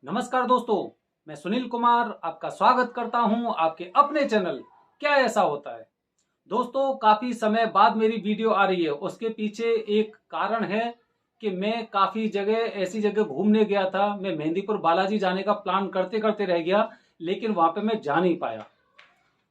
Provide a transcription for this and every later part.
नमस्कार दोस्तों, मैं सुनील कुमार आपका स्वागत करता हूं आपके अपने चैनल क्या ऐसा होता है। दोस्तों, काफी समय बाद मेरी वीडियो आ रही है। उसके पीछे एक कारण है कि मैं काफी जगह ऐसी जगह घूमने गया था। मैं मेहंदीपुर बालाजी जाने का प्लान करते करते रह गया, लेकिन वहां पे मैं जा नहीं पाया।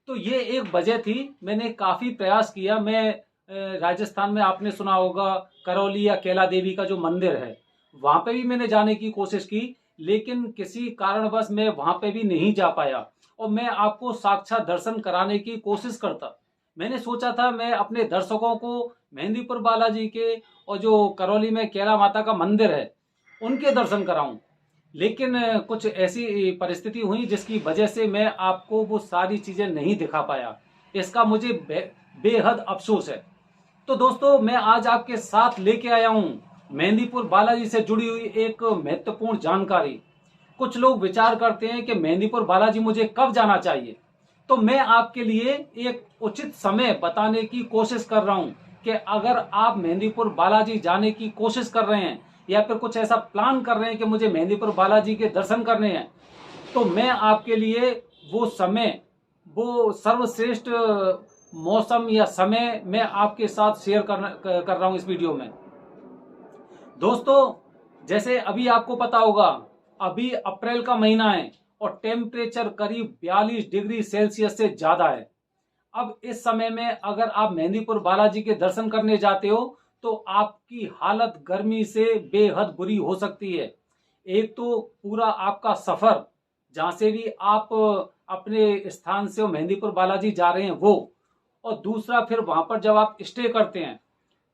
तो ये एक वजह थी। मैंने काफी प्रयास किया। मैं राजस्थान में आपने सुना होगा करौली या कैला देवी का जो मंदिर है, वहां पे भी मैंने जाने की कोशिश की, लेकिन किसी कारणवश मैं वहां पे भी नहीं जा पाया। और मैं आपको साक्षात दर्शन कराने की कोशिश करता। मैंने सोचा था मैं अपने दर्शकों को मेहंदीपुर बालाजी के और जो करौली में कैला माता का मंदिर है उनके दर्शन कराऊं, लेकिन कुछ ऐसी परिस्थिति हुई जिसकी वजह से मैं आपको वो सारी चीजें नहीं दिखा पाया। इसका मुझे बेहद अफसोस है। तो दोस्तों, मैं आज आपके साथ लेके आया हूं मेहंदीपुर बालाजी से जुड़ी हुई एक महत्वपूर्ण जानकारी। कुछ लोग विचार करते हैं कि मेहंदीपुर बालाजी मुझे कब जाना चाहिए, तो मैं आपके लिए एक उचित समय बताने की कोशिश कर रहा हूं कि अगर आप मेहंदीपुर बालाजी जाने की कोशिश कर रहे हैं या फिर कुछ ऐसा प्लान कर रहे हैं कि मुझे मेहंदीपुर बालाजी के दर्शन करने हैं, तो मैं आपके लिए वो समय, वो सर्वश्रेष्ठ मौसम या समय मैं आपके साथ शेयर कर रहा हूं इस वीडियो में। दोस्तों, जैसे अभी आपको पता होगा, अभी अप्रैल का महीना है और टेम्परेचर करीब 42 डिग्री सेल्सियस से ज्यादा है। अब इस समय में अगर आप मेहंदीपुर बालाजी के दर्शन करने जाते हो तो आपकी हालत गर्मी से बेहद बुरी हो सकती है। एक तो पूरा आपका सफर, जहां से भी आप अपने स्थान से मेहंदीपुर बालाजी जा रहे हैं वो, और दूसरा फिर वहां पर जब आप स्टे करते हैं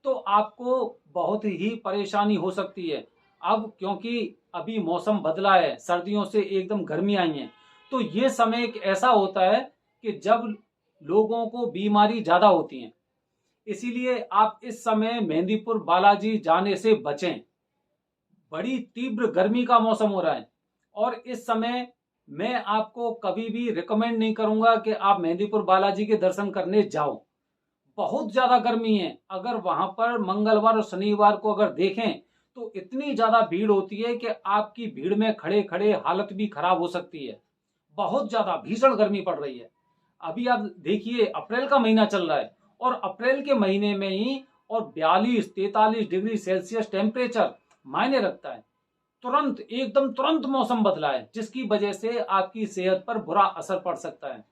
तो आपको बहुत ही परेशानी हो सकती है। अब क्योंकि अभी मौसम बदला है, सर्दियों से एकदम गर्मी आई है, तो ये समय एक ऐसा होता है कि जब लोगों को बीमारी ज्यादा होती है। इसीलिए आप इस समय मेहंदीपुर बालाजी जाने से बचें। बड़ी तीव्र गर्मी का मौसम हो रहा है और इस समय मैं आपको कभी भी रिकमेंड नहीं करूंगा कि आप मेहंदीपुर बालाजी के दर्शन करने जाओ। बहुत ज्यादा गर्मी है। अगर वहां पर मंगलवार और शनिवार को अगर देखें तो इतनी ज्यादा भीड़ होती है कि आपकी भीड़ में खड़े खड़े हालत भी खराब हो सकती है। बहुत ज्यादा भीषण गर्मी पड़ रही है। अभी आप देखिए, अप्रैल का महीना चल रहा है और अप्रैल के महीने में ही और 42-43 डिग्री सेल्सियस टेम्परेचर मायने रखता है। तुरंत, एकदम तुरंत मौसम बदला है, जिसकी वजह से आपकी सेहत पर बुरा असर पड़ सकता है।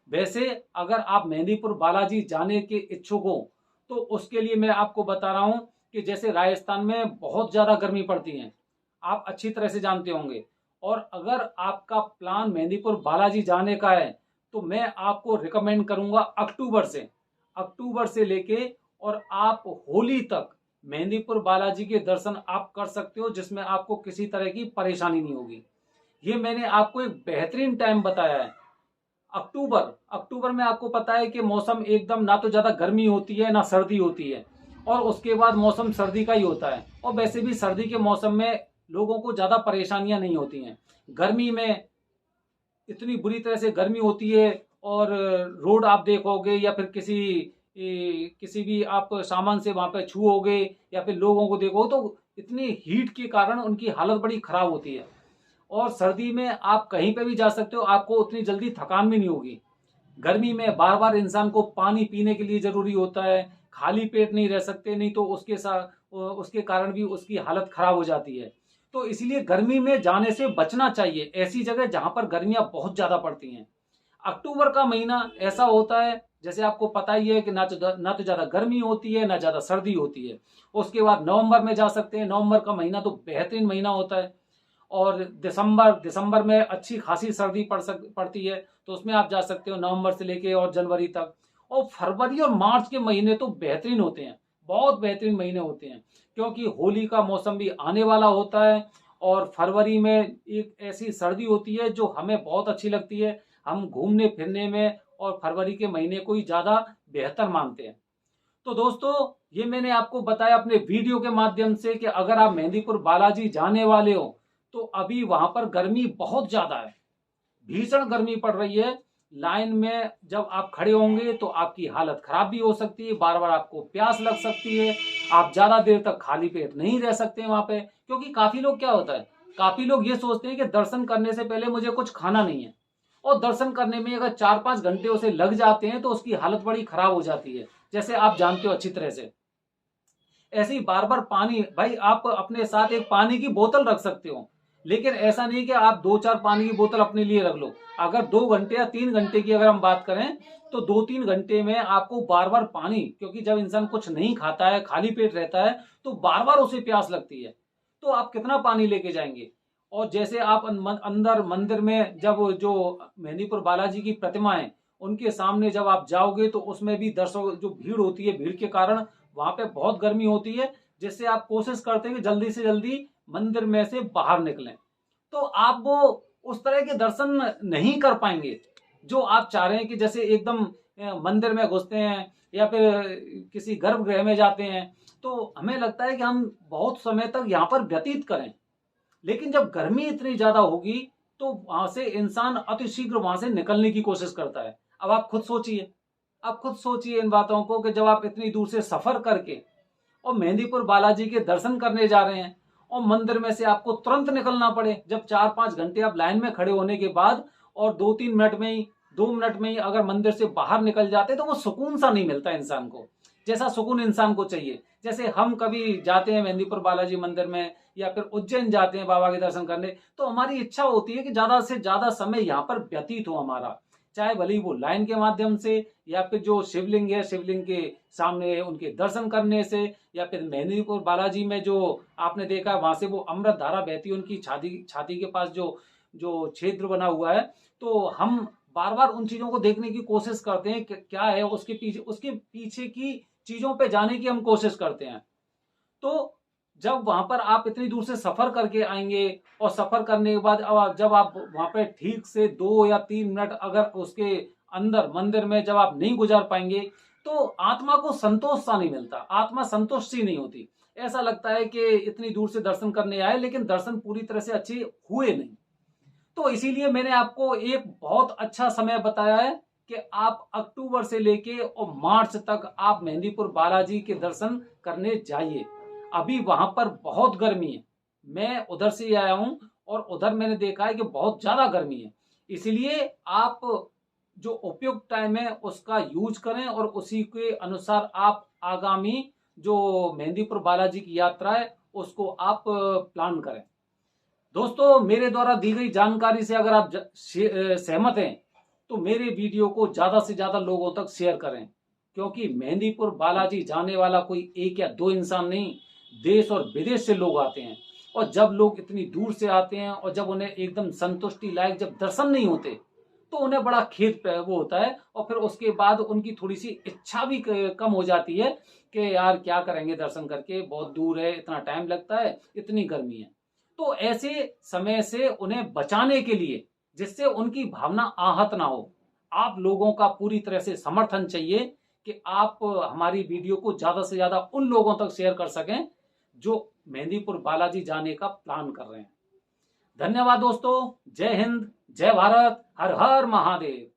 वैसे अगर आप मेहंदीपुर बालाजी जाने के इच्छुक हो तो उसके लिए मैं आपको बता रहा हूं कि जैसे राजस्थान में बहुत ज्यादा गर्मी पड़ती है, आप अच्छी तरह से जानते होंगे। और अगर आपका प्लान मेहंदीपुर बालाजी जाने का है तो मैं आपको रिकमेंड करूंगा अक्टूबर से लेके और आप होली तक मेहंदीपुर बालाजी के दर्शन आप कर सकते हो, जिसमें आपको किसी तरह की परेशानी नहीं होगी। ये मैंने आपको एक बेहतरीन टाइम बताया है। अक्टूबर अक्टूबर में आपको पता है कि मौसम एकदम, ना तो ज्यादा गर्मी होती है ना सर्दी होती है, और उसके बाद मौसम सर्दी का ही होता है। और वैसे भी सर्दी के मौसम में लोगों को ज्यादा परेशानियां नहीं होती हैं। गर्मी में इतनी बुरी तरह से गर्मी होती है, और रोड आप देखोगे या फिर किसी भी आप सामान से वहां पे छूओगे या फिर लोगों को देखोगे तो इतनी हीट के कारण उनकी हालत बड़ी खराब होती है। और सर्दी में आप कहीं पे भी जा सकते हो, आपको उतनी जल्दी थकान भी नहीं होगी। गर्मी में बार बार इंसान को पानी पीने के लिए जरूरी होता है, खाली पेट नहीं रह सकते, नहीं तो उसके कारण भी उसकी हालत खराब हो जाती है। तो इसलिए गर्मी में जाने से बचना चाहिए, ऐसी जगह जहां पर गर्मियां बहुत ज्यादा पड़ती हैं। अक्टूबर का महीना ऐसा होता है, जैसे आपको पता ही है कि ना तो ज्यादा गर्मी होती है ना ज्यादा सर्दी होती है। उसके बाद नवंबर में जा सकते हैं। नवंबर का महीना तो बेहतरीन महीना होता है। और दिसंबर में अच्छी खासी सर्दी पड़ती है, तो उसमें आप जा सकते हो नवंबर से लेके और जनवरी तक। और फरवरी और मार्च के महीने तो बेहतरीन होते हैं, बहुत बेहतरीन महीने होते हैं, क्योंकि होली का मौसम भी आने वाला होता है। और फरवरी में एक ऐसी सर्दी होती है जो हमें बहुत अच्छी लगती है। हम घूमने फिरने में और फरवरी के महीने को ही ज्यादा बेहतर मानते हैं। तो दोस्तों, ये मैंने आपको बताया अपने वीडियो के माध्यम से कि अगर आप मेहंदीपुर बालाजी जाने वाले हो तो अभी वहां पर गर्मी बहुत ज्यादा है, भीषण गर्मी पड़ रही है। लाइन में जब आप खड़े होंगे तो आपकी हालत खराब भी हो सकती है, बार बार आपको प्यास लग सकती है। आप ज्यादा देर तक खाली पेट नहीं रह सकते वहां पे, क्योंकि काफी लोग क्या होता है, काफी लोग ये सोचते हैं कि दर्शन करने से पहले मुझे कुछ खाना नहीं है, और दर्शन करने में अगर 4-5 घंटे उसे लग जाते हैं तो उसकी हालत बड़ी खराब हो जाती है, जैसे आप जानते हो अच्छी तरह से। ऐसे ही बार बार पानी, भाई आप अपने साथ एक पानी की बोतल रख सकते हो, लेकिन ऐसा नहीं कि आप 2-4 पानी की बोतल अपने लिए रख लो। अगर 2 घंटे या 3 घंटे की अगर हम बात करें तो 2-3 घंटे में आपको बार बार पानी, क्योंकि जब इंसान कुछ नहीं खाता है, खाली पेट रहता है, तो बार बार उसे प्यास लगती है, तो आप कितना पानी लेके जाएंगे। और जैसे आप अंदर मंदिर में जब जो मेहंदीपुर बालाजी की प्रतिमा है उनके सामने जब आप जाओगे तो उसमें भी दर्शकों जो भीड़ होती है, भीड़ के कारण वहां पे बहुत गर्मी होती है, जिससे आप कोशिश करते हैं कि जल्दी से जल्दी मंदिर में से बाहर निकलें। तो आप वो उस तरह के दर्शन नहीं कर पाएंगे जो आप चाह रहे हैं, कि जैसे एकदम मंदिर में घुसते हैं या फिर किसी गर्भगृह में जाते हैं, तो हमें लगता है कि हम बहुत समय तक यहाँ पर व्यतीत करें। लेकिन जब गर्मी इतनी ज्यादा होगी तो वहां से इंसान अतिशीघ्र वहां से निकलने की कोशिश करता है। अब आप खुद सोचिए इन बातों को, कि जब आप इतनी दूर से सफर करके और मेहंदीपुर बालाजी के दर्शन करने जा रहे हैं और मंदिर में से आपको तुरंत निकलना पड़े, जब 4-5 घंटे आप लाइन में खड़े होने के बाद और 2 मिनट में ही अगर मंदिर से बाहर निकल जाते तो वो सुकून सा नहीं मिलता इंसान को, जैसा सुकून इंसान को चाहिए। जैसे हम कभी जाते हैं मेहंदीपुर बालाजी मंदिर में या फिर उज्जैन जाते हैं बाबा के दर्शन करने, तो हमारी इच्छा होती है कि ज्यादा से ज्यादा समय यहाँ पर व्यतीत हो हमारा, चाहे भले ही वो लाइन के माध्यम से या फिर जो शिवलिंग है शिवलिंग के सामने उनके दर्शन करने से, या फिर मेहंदीपुर बालाजी में जो आपने देखा वहां से वो अमृत धारा बहती है उनकी छाती छाती के पास जो जो क्षेत्र बना हुआ है, तो हम बार बार उन चीजों को देखने की कोशिश करते हैं कि क्या है उसके पीछे की चीजों पे जाने की हम कोशिश करते हैं। तो जब वहां पर आप इतनी दूर से सफर करके आएंगे और सफर करने के बाद अब जब आप वहां पे ठीक से 2 या 3 मिनट अगर उसके अंदर मंदिर में जब आप नहीं गुजार पाएंगे तो आत्मा को संतोष सा नहीं मिलता, आत्मा संतुष्ट सी नहीं होती। ऐसा लगता है कि इतनी दूर से दर्शन करने आए लेकिन दर्शन पूरी तरह से अच्छे हुए नहीं। तो इसीलिए मैंने आपको एक बहुत अच्छा समय बताया है कि आप अक्टूबर से लेके और मार्च तक आप मेहंदीपुर बालाजी के दर्शन करने जाइए। अभी वहां पर बहुत गर्मी है, मैं उधर से ही आया हूं और उधर मैंने देखा है कि बहुत ज्यादा गर्मी है। इसलिए आप जो उपयुक्त टाइम है उसका यूज करें और उसी के अनुसार आप आगामी जो मेहंदीपुर बालाजी की यात्रा है उसको आप प्लान करें। दोस्तों, मेरे द्वारा दी गई जानकारी से अगर आप सहमत हैं तो मेरे वीडियो को ज्यादा से ज्यादा लोगों तक शेयर करें, क्योंकि मेहंदीपुर बालाजी जाने वाला कोई 1 या 2 इंसान नहीं, देश और विदेश से लोग आते हैं। और जब लोग इतनी दूर से आते हैं और जब उन्हें एकदम संतुष्टि लायक जब दर्शन नहीं होते तो उन्हें बड़ा खेद वो होता है, और फिर उसके बाद उनकी थोड़ी सी इच्छा भी कम हो जाती है कि यार क्या करेंगे दर्शन करके, बहुत दूर है, इतना टाइम लगता है, इतनी गर्मी है। तो ऐसे समय से उन्हें बचाने के लिए, जिससे उनकी भावना आहत ना हो, आप लोगों का पूरी तरह से समर्थन चाहिए कि आप हमारी वीडियो को ज्यादा से ज्यादा उन लोगों तक शेयर कर सकें जो मेहंदीपुर बालाजी जाने का प्लान कर रहे हैं। धन्यवाद दोस्तों, जय हिंद, जय भारत, हर हर महादेव।